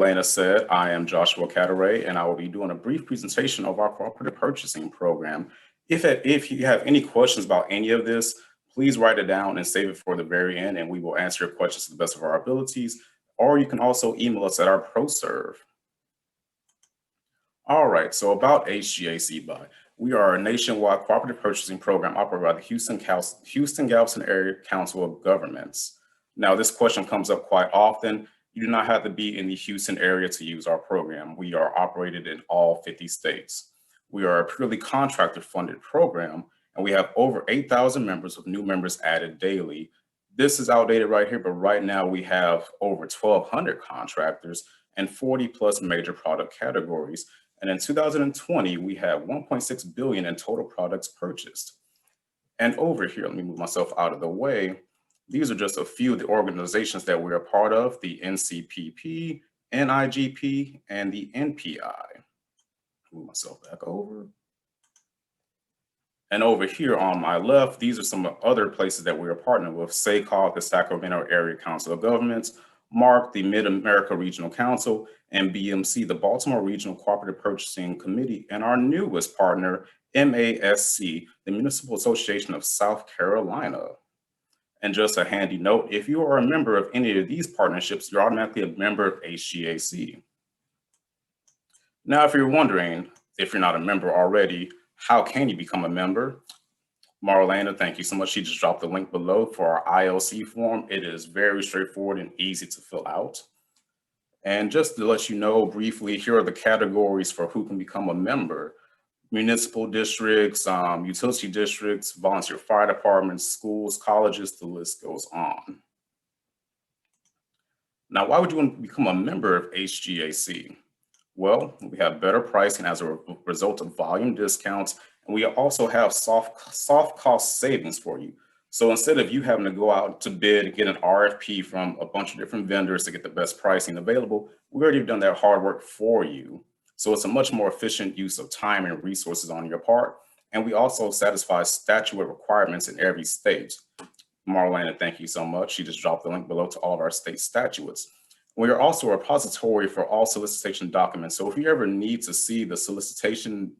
Marlena said, I am Joshua Cataray, and I will be doing a brief presentation of our cooperative purchasing program. If you have any questions about any of this, please write it down and save it for the very end, and we will answer your questions to the best of our abilities. Or you can also email us at our ProServe. All right, so about HGAC Buy. We are a nationwide cooperative purchasing program operated by the Houston-Galveston Area Council of Governments. Now, this question comes up quite often. You do not have to be in the Houston area to use our program. We are operated in all 50 states. We are a purely contractor-funded program, and we have over 8,000 members with new members added daily. This is outdated right here, but right now we have over 1,200 contractors and 40 plus major product categories. And in 2020, we had 1.6 billion in total products purchased. And over here, let me move myself out of the way. These are just a few of the organizations that we're a part of: the NCPP, NIGP, and the NPI. Move myself back over. And over here on my left, these are some other places that we're partnered with: SACOG, the Sacramento Area Council of Governments; MARC, the Mid-America Regional Council; and BMC, the Baltimore Regional Cooperative Purchasing Committee; and our newest partner, MASC, the Municipal Association of South Carolina. And just a handy note, if you are a member of any of these partnerships, you're automatically a member of HGAC. Now, if you're wondering, if you're not a member already, how can you become a member? Marlena, thank you so much. She just dropped the link below for our ILC form. It is very straightforward and easy to fill out. And just to let you know briefly, here are the categories for who can become a member: municipal districts, utility districts, volunteer fire departments, schools, colleges, the list goes on. Now, why would you want to become a member of HGAC? Well, we have better pricing as a result of volume discounts, and we also have soft cost savings for you. So instead of you having to go out to bid and get an RFP from a bunch of different vendors to get the best pricing available, we already done that hard work for you. So it's a much more efficient use of time and resources on your part. And we also satisfy statutory requirements in every state. Marlena, thank you so much. She just dropped the link below to all of our state statutes. We are also a repository for all solicitation documents. So if you ever need to see the solicitation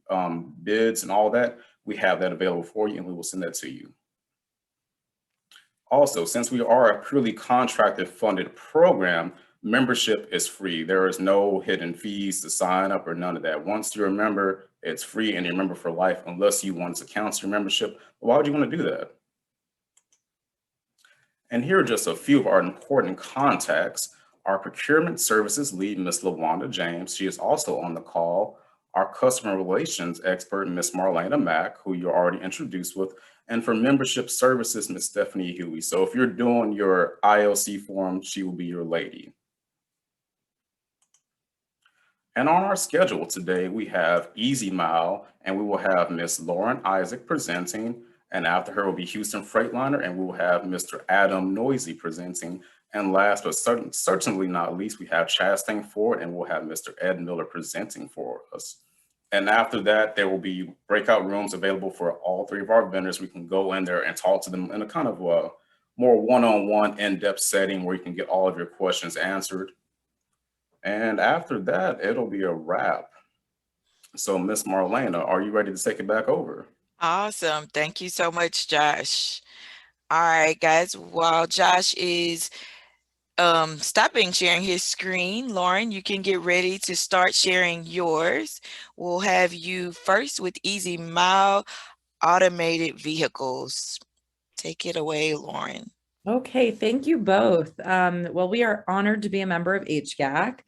bids and all that, we have that available for you, and we will send that to you. Also, since we are a purely contracted funded program, membership is free. There is no hidden fees to sign up or none of that. Once you're a member, it's free and you're a member for life unless you want to cancel your membership. Why would you want to do that? And here are just a few of our important contacts. Our procurement services lead, Ms. LaWanda James. She is also on the call. Our customer relations expert, Ms. Marlena Mack, who you're already introduced with. And for membership services, Ms. Stephanie Huey. So if you're doing your ILC form, she will be your lady. And on our schedule today, we have EasyMile, and we will have Ms. Lauren Isaac presenting. And after her will be Houston Frieghtliner, and we will have Mr. Adam Noisy presenting. And last but certainly not least, we have Chastang Ford, and we'll have Mr. Ed Miller presenting for us. And after that, there will be breakout rooms available for all three of our vendors. We can go in there and talk to them in a kind of a more one-on-one, in-depth setting where you can get all of your questions answered. And after that, it'll be a wrap. So Miss Marlena, are you ready to take it back over? Awesome. Thank you so much, Josh. All right, guys, while Josh is stopping sharing his screen, Lauren, you can get ready to start sharing yours. We'll have you first with EasyMile automated vehicles. Take it away, Lauren. Okay, thank you both. Well, we are honored to be a member of HGAC.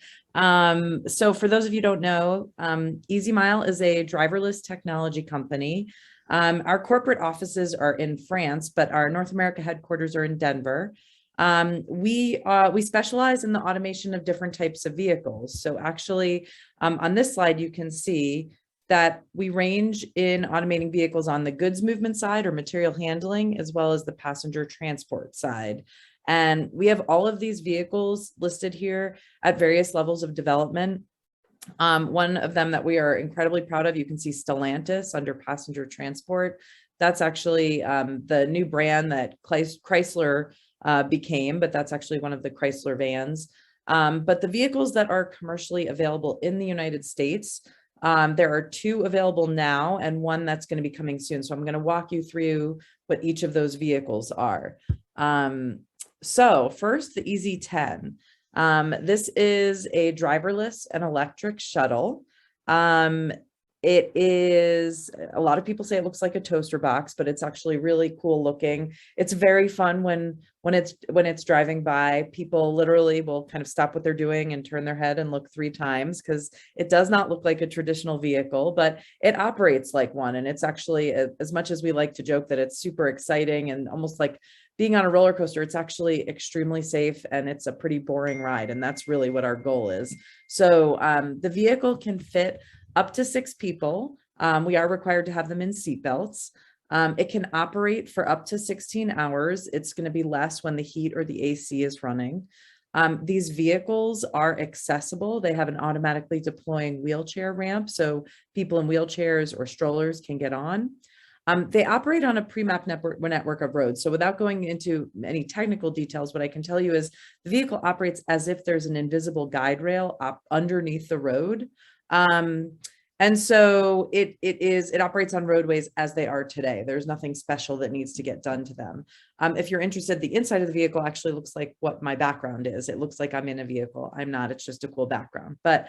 So for those of you who don't know, EasyMile is a driverless technology company. Our corporate offices are in France, but our North America headquarters are in Denver. We specialize in the automation of different types of vehicles. So actually, on this slide, you can see that we range in automating vehicles on the goods movement side or material handling, as well as the passenger transport side. And we have all of these vehicles listed here at various levels of development. One of them that we are incredibly proud of, you can see Stellantis under passenger transport. That's actually the new brand that Chrysler became, but that's actually one of the Chrysler vans. But the vehicles that are commercially available in the United States, there are 2 available now and 1 that's going to be coming soon. So I'm going to walk you through what each of those vehicles are. So first, the EZ10. This is a driverless and electric shuttle. It is, a lot of people say it looks like a toaster box, but it's actually really cool looking. It's very fun when it's driving by. People literally will kind of stop what they're doing and turn their head and look 3 times, because it does not look like a traditional vehicle, but it operates like one. And it's actually, as much as we like to joke that it's super exciting and almost like being on a roller coaster, it's actually extremely safe and it's a pretty boring ride. And that's really what our goal is. So the vehicle can fit up to 6 people. We are required to have them in seatbelts. It can operate for up to 16 hours. It's going to be less when the heat or the AC is running. These vehicles are accessible. They have an automatically deploying wheelchair ramp, so people in wheelchairs or strollers can get on. They operate on a pre-mapped network of roads. So without going into any technical details, what I can tell you is the vehicle operates as if there's an invisible guide rail up underneath the road. And so it operates on roadways as they are today. There's nothing special that needs to get done to them. If you're interested, the inside of the vehicle actually looks like what my background is. It looks like I'm in a vehicle. I'm not, it's just a cool background. But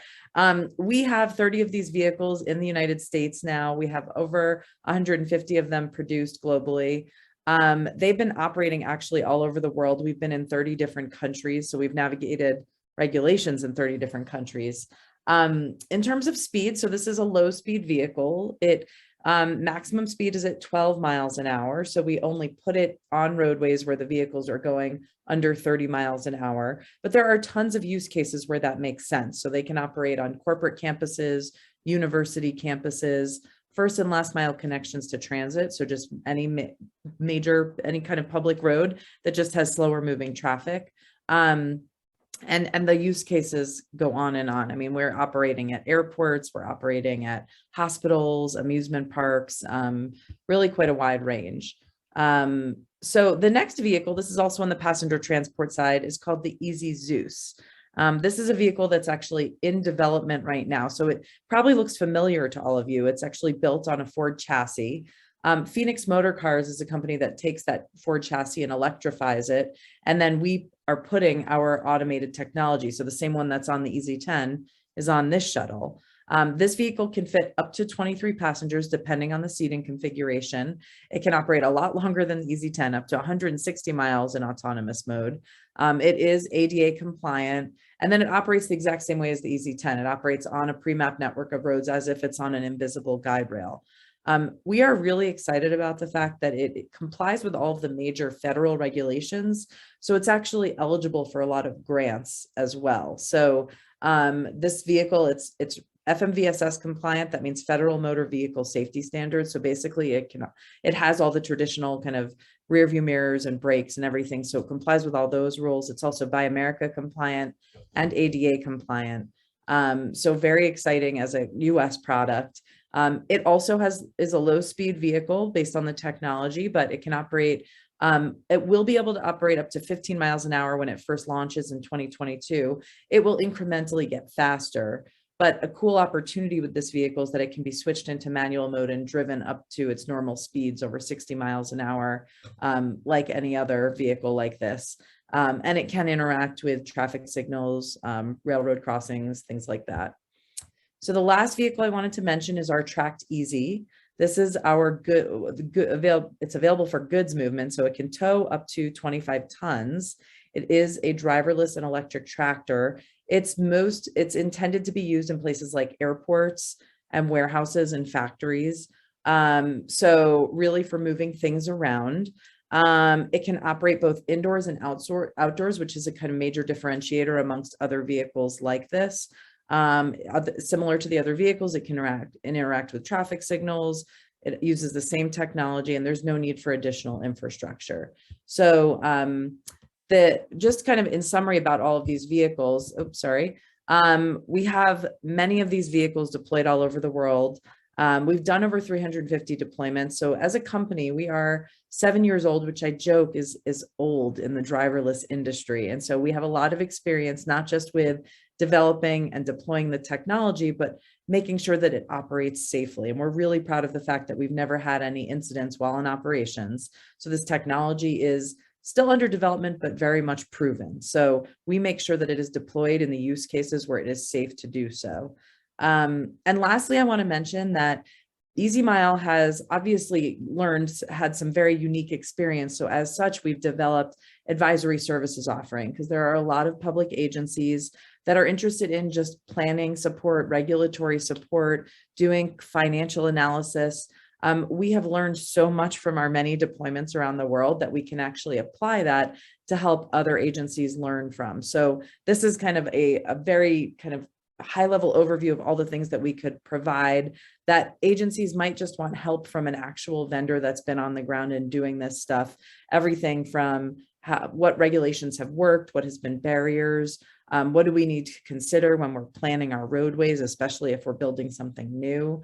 we have 30 of these vehicles in the United States now. We have over 150 of them produced globally. They've been operating actually all over the world. We've been in 30 different countries. So we've navigated regulations in 30 different countries. In terms of speed, so this is a low speed vehicle. It maximum speed is at 12 miles an hour. So we only put it on roadways where the vehicles are going under 30 miles an hour. But there are tons of use cases where that makes sense. So they can operate on corporate campuses, university campuses, first and last mile connections to transit. So just any major, any kind of public road that just has slower moving traffic. And the use cases go on and on. I mean, we're operating at airports, we're operating at hospitals, amusement parks, really quite a wide range. So the next vehicle, this is also on the passenger transport side, is called the Easy Zeus. This is a vehicle that's actually in development right now. So it probably looks familiar to all of you. It's actually built on a Ford chassis. Phoenix Motor Cars is a company that takes that Ford chassis and electrifies it. And then we are putting our automated technology. So the same one that's on the EZ10 is on this shuttle. This vehicle can fit up to 23 passengers, depending on the seating configuration. It can operate a lot longer than the EZ10, up to 160 miles in autonomous mode. It is ADA compliant, and then it operates the exact same way as the EZ10. It operates on a pre-mapped network of roads as if it's on an invisible guide rail. We are really excited about the fact that it complies with all of the major federal regulations. So it's actually eligible for a lot of grants as well. So this vehicle, it's FMVSS compliant. That means Federal Motor Vehicle Safety Standards. So basically it has all the traditional kind of rear view mirrors and brakes and everything. So it complies with all those rules. It's also Buy America compliant and ADA compliant. So very exciting as a US product. It also is a low speed vehicle based on the technology, but it can operate, it will be able to operate up to 15 miles an hour when it first launches in 2022. It will incrementally get faster, but a cool opportunity with this vehicle is that it can be switched into manual mode and driven up to its normal speeds over 60 miles an hour, like any other vehicle like this. And it can interact with traffic signals, railroad crossings, things like that. So the last vehicle I wanted to mention is our Tracked Easy. This is our it's available for goods movement, so it can tow up to 25 tons. It is a driverless and electric tractor. It's intended to be used in places like airports and warehouses and factories. So really for moving things around. It can operate both indoors and outdoors, which is a kind of major differentiator amongst other vehicles like this. Similar to the other vehicles, it can interact with traffic signals. It uses the same technology, and there's no need for additional infrastructure. So just kind of in summary about all of these vehicles, we have many of these vehicles deployed all over the world. We've done over 350 deployments. So as a company, we are 7 years old, which I joke is old in the driverless industry. And so we have a lot of experience, not just with developing and deploying the technology, but making sure that it operates safely. And we're really proud of the fact that we've never had any incidents while in operations. So this technology is still under development, but very much proven. So we make sure that it is deployed in the use cases where it is safe to do so. And lastly, I want to mention that EasyMile has obviously had some very unique experience. So as such, we've developed advisory services offering because there are a lot of public agencies that are interested in just planning support, regulatory support, doing financial analysis. We have learned so much from our many deployments around the world that we can actually apply that to help other agencies learn from. So this is kind of a very kind of high-level overview of all the things that we could provide that agencies might just want help from an actual vendor that's been on the ground and doing this stuff. Everything from what regulations have worked, what has been barriers, what do we need to consider when we're planning our roadways, especially if we're building something new?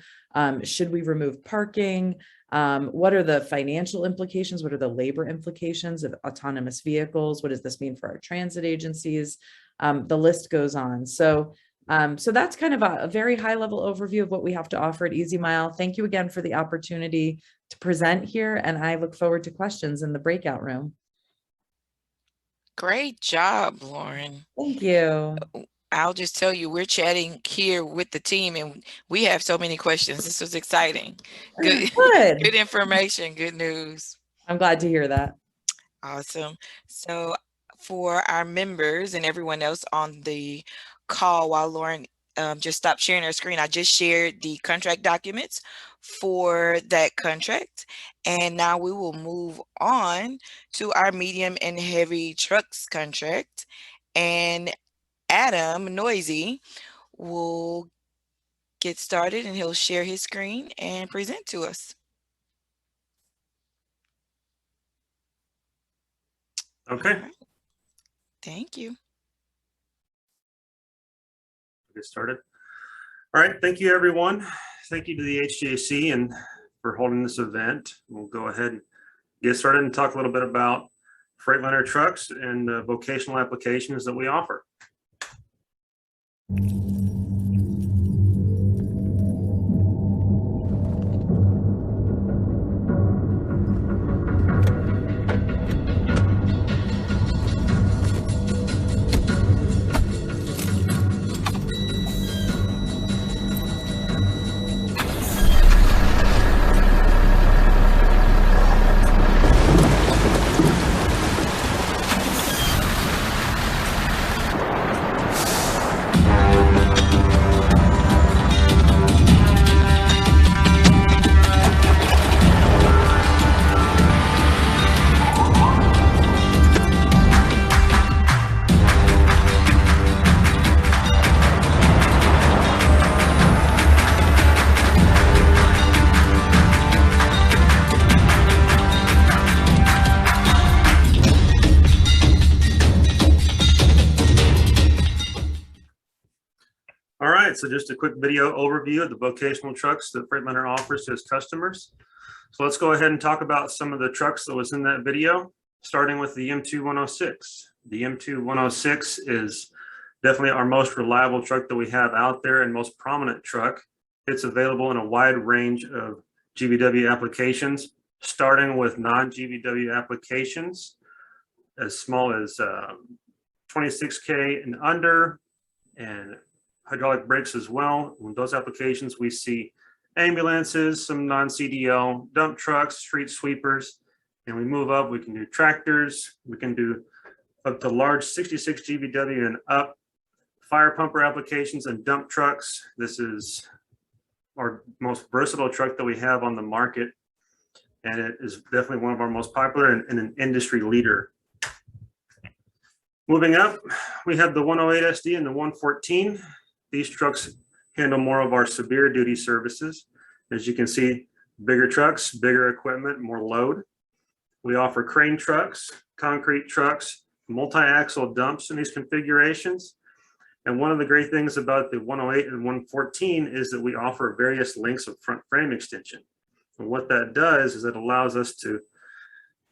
Should we remove parking? What are the financial implications? What are the labor implications of autonomous vehicles? What does this mean for our transit agencies? The list goes on. So that's kind of a very high level overview of what we have to offer at EasyMile. Thank you again for the opportunity to present here, and I look forward to questions in the breakout room. Great job, Lauren. Thank you. I'll just tell you, we're chatting here with the team and we have so many questions. This was exciting. Good, good information, good news. I'm glad to hear that. Awesome. So for our members and everyone else on the call, while Lauren just stopped sharing her screen, I just shared the contract documents for that contract. And now we will move on to our medium and heavy trucks contract. And Adam Noisy will get started and he'll share his screen and present to us. Okay. Right. Thank you. Get started. All right. Thank you, everyone. Thank you to the HJC and for holding this event. We'll go ahead and get started and talk a little bit about Frieghtliner trucks and the vocational applications that we offer. So just a quick video overview of the vocational trucks that Frieghtliner offers to its customers. So let's go ahead and talk about some of the trucks that was in that video, starting with the M2106. The M2106 is definitely our most reliable truck that we have out there and most prominent truck. It's available in a wide range of GVW applications, starting with non-GVW applications as small as 26K and under, and hydraulic brakes as well. In those applications, we see ambulances, some non-CDL, dump trucks, street sweepers, and we move up, we can do tractors, we can do up to large 66 GVW and up, fire pumper applications and dump trucks. This is our most versatile truck that we have on the market, and it is definitely one of our most popular and an industry leader. Moving up, we have the 108 SD and the 114. These trucks handle more of our severe duty services. As you can see, bigger trucks, bigger equipment, more load. We offer crane trucks, concrete trucks, multi-axle dumps in these configurations. And one of the great things about the 108 and 114 is that we offer various lengths of front frame extension. And what that does is it allows us to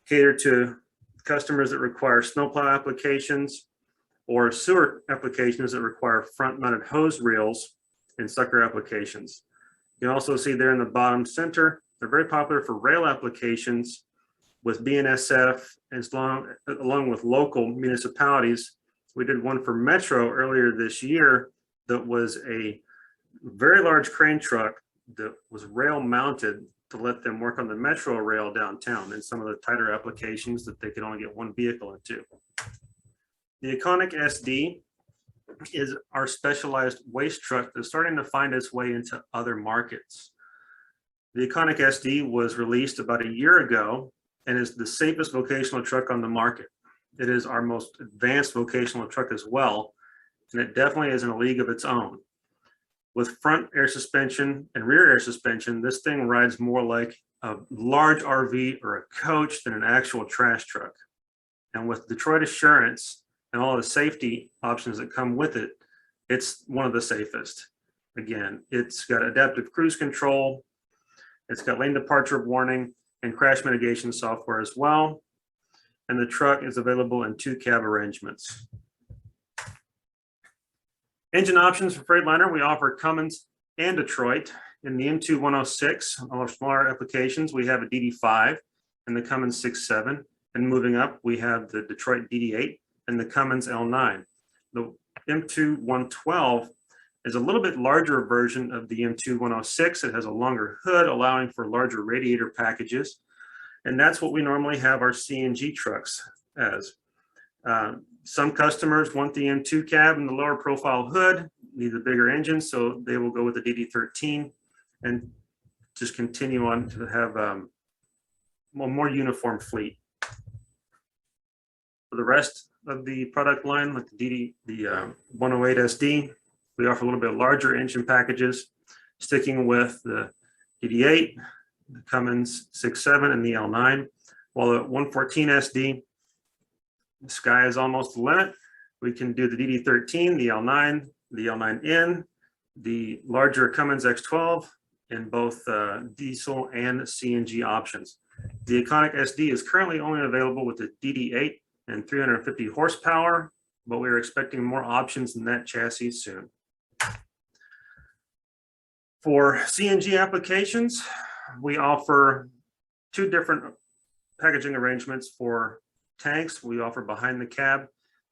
cater to customers that require snowplow applications or sewer applications that require front mounted hose reels and sucker applications. You can also see there in the bottom center, they're very popular for rail applications with BNSF and along with local municipalities. We did one for Metro earlier this year that was a very large crane truck that was rail mounted to let them work on the Metro rail downtown in some of the tighter applications that they could only get one vehicle into. The Iconic SD is our specialized waste truck that's starting to find its way into other markets. The Iconic SD was released about a year ago and is the safest vocational truck on the market. It is our most advanced vocational truck as well, and it definitely is in a league of its own. With front air suspension and rear air suspension, this thing rides more like a large RV or a coach than an actual trash truck. And with Detroit Assurance and all the safety options that come with it, it's one of the safest. Again, it's got adaptive cruise control, it's got lane departure warning and crash mitigation software as well. And the truck is available in 2 cab arrangements. Engine options for Frieghtliner, we offer Cummins and Detroit. In the M2 106, on our smaller applications, we have a DD5 and the Cummins 6.7. And moving up, we have the Detroit DD8 and the Cummins L9. The M2 112 is a little bit larger version of the M2 106. It has a longer hood, allowing for larger radiator packages. And that's what we normally have our CNG trucks as. Some customers want the M2 cab and the lower profile hood, need a bigger engine, so they will go with the DD13 and just continue on to have a more uniform fleet. For the rest of the product line, like the 108 SD, we offer a little bit larger engine packages, sticking with the DD8, the Cummins 6.7, and the L9. While the 114 SD, the sky is almost the limit. We can do the DD13, the L9, the L9N, the larger Cummins X12, in both diesel and CNG options. The Iconic SD is currently only available with the DD8 and 350 horsepower, but we're expecting more options in that chassis soon. For CNG applications, we offer 2 different packaging arrangements for tanks. We offer behind the cab,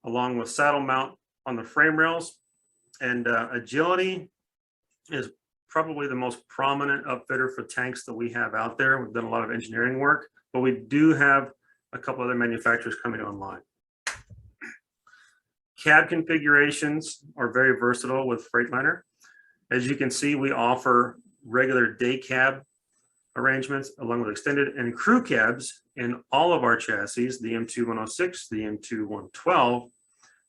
along with saddle mount on the frame rails. And Agility is probably the most prominent upfitter for tanks that we have out there. We've done a lot of engineering work, but we do have a couple other manufacturers coming online. Cab configurations are very versatile with Frieghtliner. As you can see, we offer regular day cab arrangements along with extended and crew cabs in all of our chassis, the M2 106, the M2 112,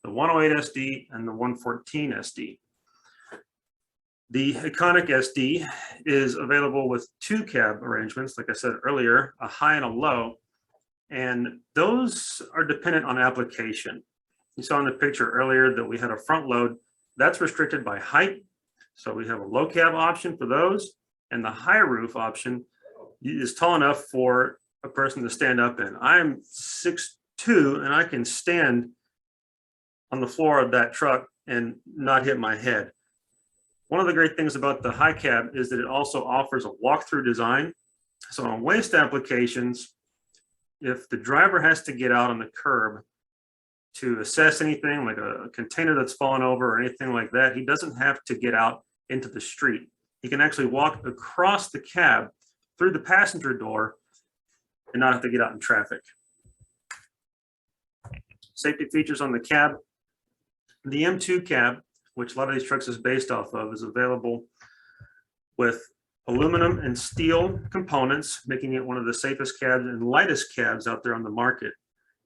the 108 SD, and the 114 SD. The Iconic SD is available with 2 cab arrangements, like I said earlier, a high and a low, and those are dependent on application. You saw in the picture earlier that we had a front load that's restricted by height. So we have a low cab option for those, and the high roof option is tall enough for a person to stand up in. I'm 6'2", and I can stand on the floor of that truck and not hit my head. One of the great things about the high cab is that it also offers a walk-through design. So on waste applications, if the driver has to get out on the curb to assess anything like a container that's fallen over or anything like that, he doesn't have to get out into the street. He can actually walk across the cab through the passenger door and not have to get out in traffic. Safety features on the cab. The M2 cab, which a lot of these trucks is based off of, is available with aluminum and steel components, making it one of the safest cabs and lightest cabs out there on the market.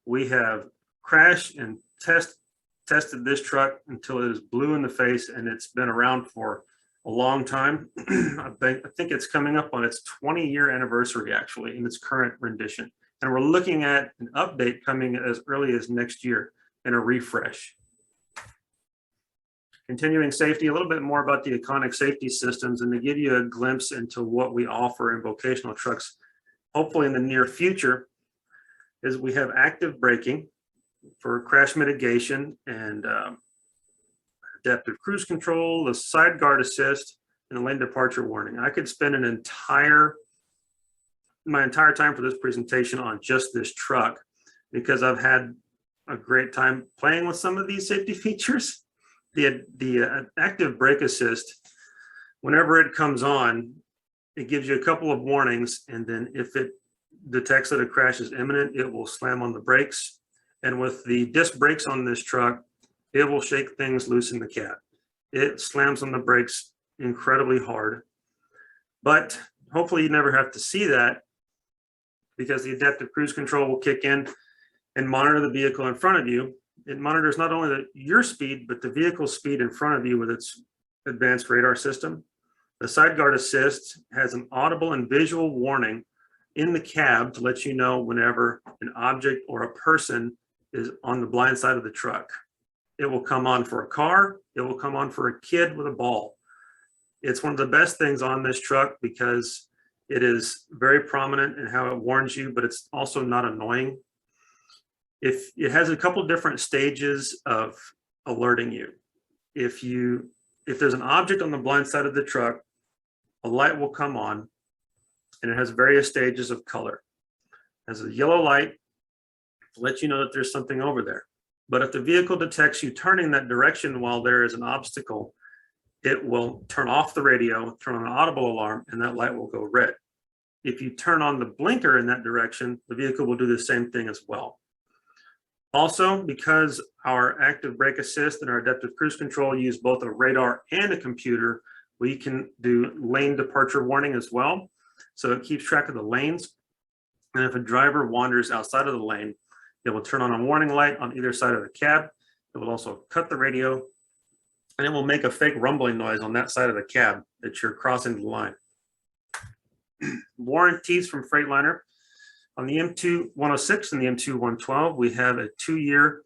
We have crashed and tested this truck until it is blue in the face, and it's been around for a long time. I think it's coming up on its 20-year anniversary, actually, in its current rendition. And we're looking at an update coming as early as next year and a refresh. Continuing safety, a little bit more about the iconic safety systems and to give you a glimpse into what we offer in vocational trucks, hopefully in the near future, is we have active braking for crash mitigation and adaptive cruise control, the side guard assist, and the lane departure warning. I could spend my entire time for this presentation on just this truck because I've had a great time playing with some of these safety features. The active brake assist, whenever it comes on, it gives you a couple of warnings, and then if it detects that a crash is imminent, it will slam on the brakes. And with the disc brakes on this truck, it will shake things loose in the cab. It slams on the brakes incredibly hard, but hopefully you never have to see that because the adaptive cruise control will kick in and monitor the vehicle in front of you. It monitors not only your speed, but the vehicle's speed in front of you with its advanced radar system. The side guard assist has an audible and visual warning in the cab to let you know whenever an object or a person is on the blind side of the truck. It will come on for a car. It will come on for a kid with a ball. It's one of the best things on this truck because it is very prominent in how it warns you, but it's also not annoying. If it has a couple different stages of alerting you. If there's an object on the blind side of the truck, a light will come on and it has various stages of color. It has a yellow light to let you know that there's something over there. But if the vehicle detects you turning that direction while there is an obstacle, it will turn off the radio, turn on an audible alarm, and that light will go red. If you turn on the blinker in that direction, the vehicle will do the same thing as well. Also, because our active brake assist and our adaptive cruise control use both a radar and a computer, we can do lane departure warning as well. So it keeps track of the lanes. And if a driver wanders outside of the lane, it will turn on a warning light on either side of the cab. It will also cut the radio, and it will make a fake rumbling noise on that side of the cab that you're crossing the line. Warranties from Frieghtliner. On the M2-106 and the M2-112, we have a 2-year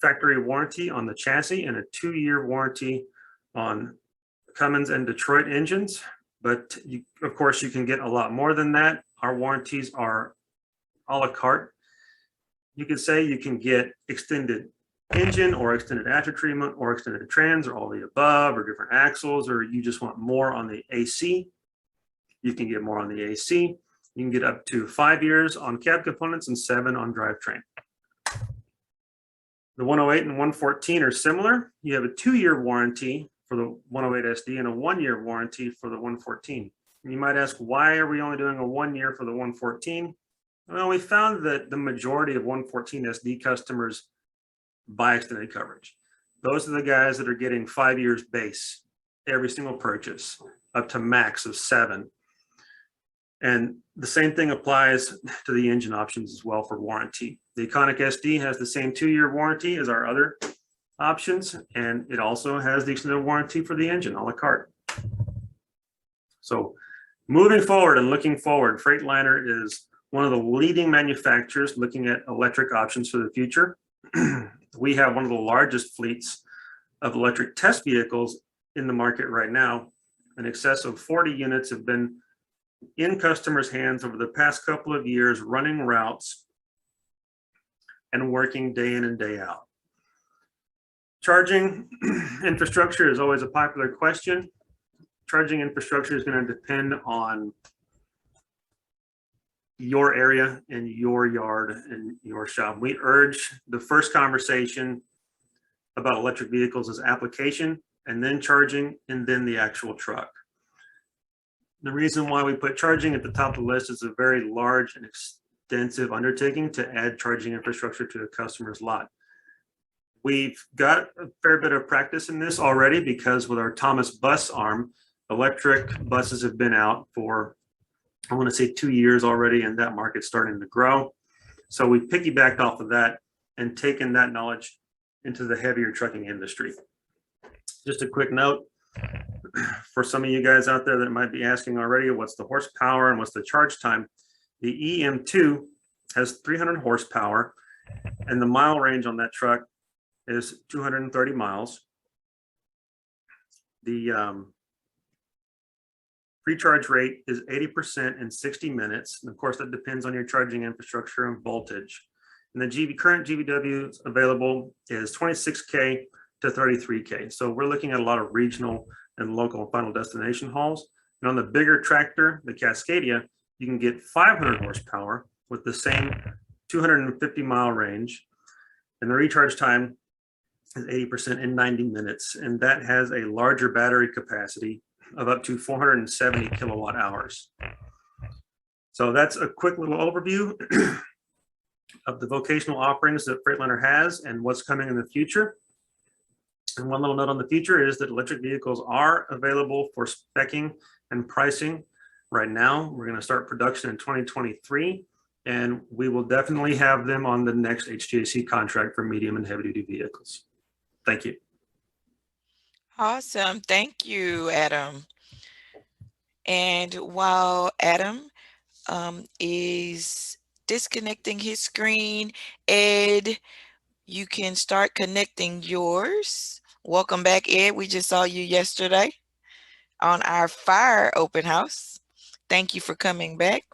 factory warranty on the chassis and a 2-year warranty on Cummins and Detroit engines. But of course, you can get a lot more than that. Our warranties are a la carte. You could say you can get extended engine or extended after treatment or extended trans or all the above or different axles, or you just want more on the AC. You can get more on the AC. You can get up to 5 years on cab components and 7 on drivetrain. The 108 and 114 are similar. You have a 2-year warranty for the 108 SD and a 1-year warranty for the 114. And you might ask, why are we only doing a 1 year for the 114? Well, we found that the majority of 114 SD customers buy extended coverage. Those are the guys that are getting 5 years base every single purchase, up to max of 7. And the same thing applies to the engine options as well for warranty. The Iconic SD has the same 2-year warranty as our other options, and it also has the extended warranty for the engine a la carte. So moving forward and looking forward, Frieghtliner is one of the leading manufacturers looking at electric options for the future. We have one of the largest fleets of electric test vehicles in the market right now. In excess of 40 units have been in customers' hands over the past couple of years, running routes and working day in and day out. Charging infrastructure is always a popular question. Charging infrastructure is going to depend on your area and your yard and your shop. We urge the first conversation about electric vehicles is application, and then charging, and then the actual truck. The reason why we put charging at the top of the list is a very large and extensive undertaking to add charging infrastructure to a customer's lot. We've got a fair bit of practice in this already because with our Thomas bus arm, electric buses have been out for, I want to say 2 years already, and that market's starting to grow. So we piggybacked off of that and taken that knowledge into the heavier trucking industry. Just a quick note for some of you guys out there that might be asking already, what's the horsepower and what's the charge time? The EM2 has 300 horsepower, and the mile range on that truck is 230 miles. The recharge rate is 80% in 60 minutes. And of course, that depends on your charging infrastructure and voltage. And the current GVW available is 26K to 33K. So we're looking at a lot of regional and local final destination hauls. And on the bigger tractor, the Cascadia, you can get 500 horsepower with the same 250-mile range. And the recharge time is 80% in 90 minutes. And that has a larger battery capacity of up to 470 kilowatt hours. So that's a quick little overview of the vocational offerings that Frieghtliner has and what's coming in the future. And one little note on the future is that electric vehicles are available for speccing and pricing right now. We're going to start production in 2023, and we will definitely have them on the next HGAC contract for medium and heavy duty vehicles. Thank you. Awesome. Thank you, Adam. And while Adam is disconnecting his screen, Ed, you can start connecting yours. Welcome back, Ed. We just saw you yesterday on our fire open house. Thank you for coming back.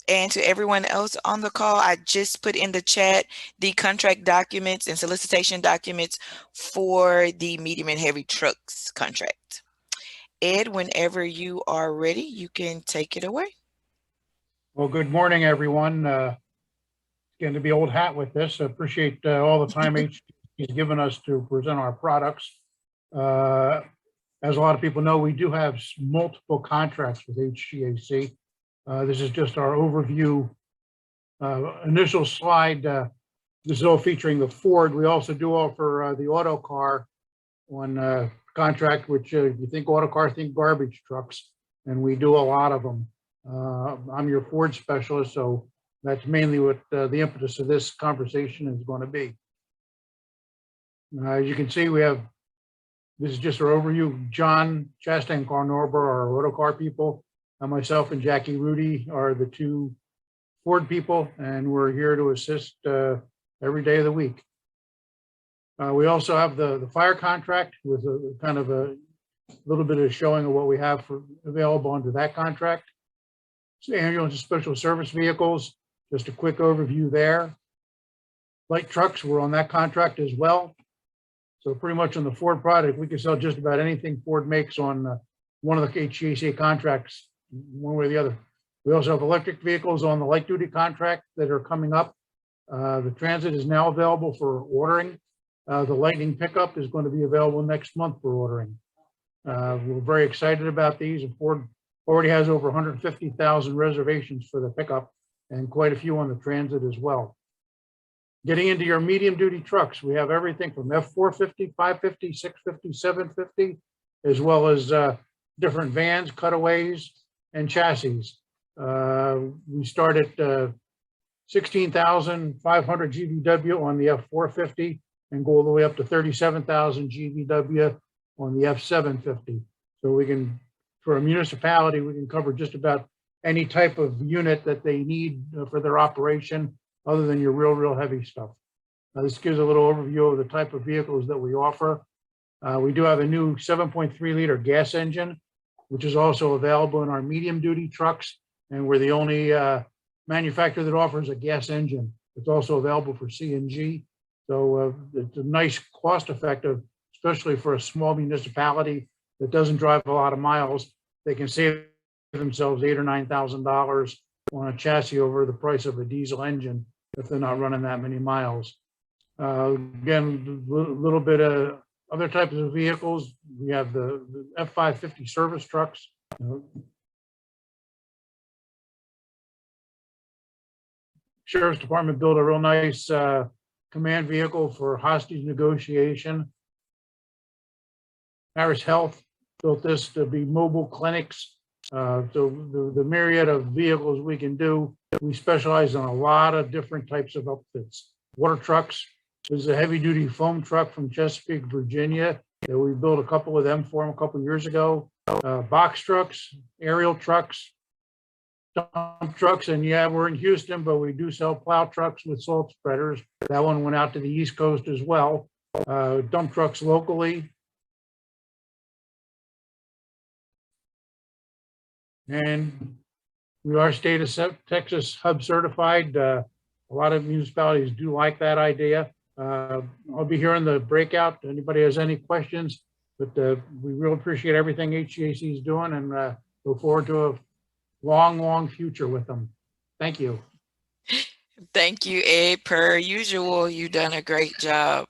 And to everyone else on the call, I just put in the chat the contract documents and solicitation documents for the medium and heavy trucks contract. Ed, whenever you are ready, you can take it away. Well, good morning, everyone. Going to be old hat with this. I appreciate all the time HGAC's given us to present our products. As a lot of people know, we do have multiple contracts with HGAC. This is just our overview initial slide. This is all featuring the Ford. We also do offer the auto car on contract, which you think auto car, think garbage trucks, and we do a lot of them. I'm your Ford specialist, so that's mainly what the impetus of this conversation is going to be. As you can see, this is just our overview. John Chastang, Carl Norber, our auto car people. Myself and Jackie Rudy are the two Ford people, and we're here to assist every day of the week. We also have the fire contract with a kind of a little bit of showing of what we have available under that contract. So ambulance and special service vehicles, just a quick overview there. Light trucks, we're on that contract as well. So pretty much on the Ford product, we can sell just about anything Ford makes on one of the HGAC contracts, one way or the other. We also have electric vehicles on the light duty contract that are coming up. The Transit is now available for ordering. The Lightning pickup is going to be available next month for ordering. We're very excited about these. And Ford already has over 150,000 reservations for the pickup and quite a few on the Transit as well. Getting into your medium duty trucks, we have everything from F450, 550, 650, 750, as well as different vans, cutaways, and chassis. We start at 16,500 GVW on the F450 and go all the way up to 37,000 GVW on the F750. So we can, for a municipality, we can cover just about any type of unit that they need for their operation, other than your real heavy stuff. This gives a little overview of the type of vehicles that we offer. We do have a new 7.3 liter gas engine, which is also available in our medium duty trucks. And we're the only manufacturer that offers a gas engine. It's also available for CNG. So it's a nice cost effective, especially for a small municipality that doesn't drive a lot of miles. They can save themselves $8,000 or $9,000 on a chassis over the price of a diesel engine if they're not running that many miles. Again, a little bit of other types of vehicles. We have the F550 service trucks. Sheriff's Department built a real nice command vehicle for hostage negotiation. Harris Health built this to be mobile clinics. So the myriad of vehicles we can do, we specialize in a lot of different types of outfits. Water trucks. There's a heavy duty foam truck from Chesapeake, Virginia, that we built a couple of them for them a couple of years ago. Box trucks, aerial trucks, dump trucks, and yeah, we're in Houston, but we do sell plow trucks with salt spreaders. That one went out to the East Coast as well. Dump trucks locally. And we are state of Texas hub certified. A lot of municipalities do like that idea. I'll be here in the breakout. Anybody has any questions, but we really appreciate everything HGAC is doing and look forward to a long, long future with them. Thank you. Thank you, Ed. Per usual, you've done a great job.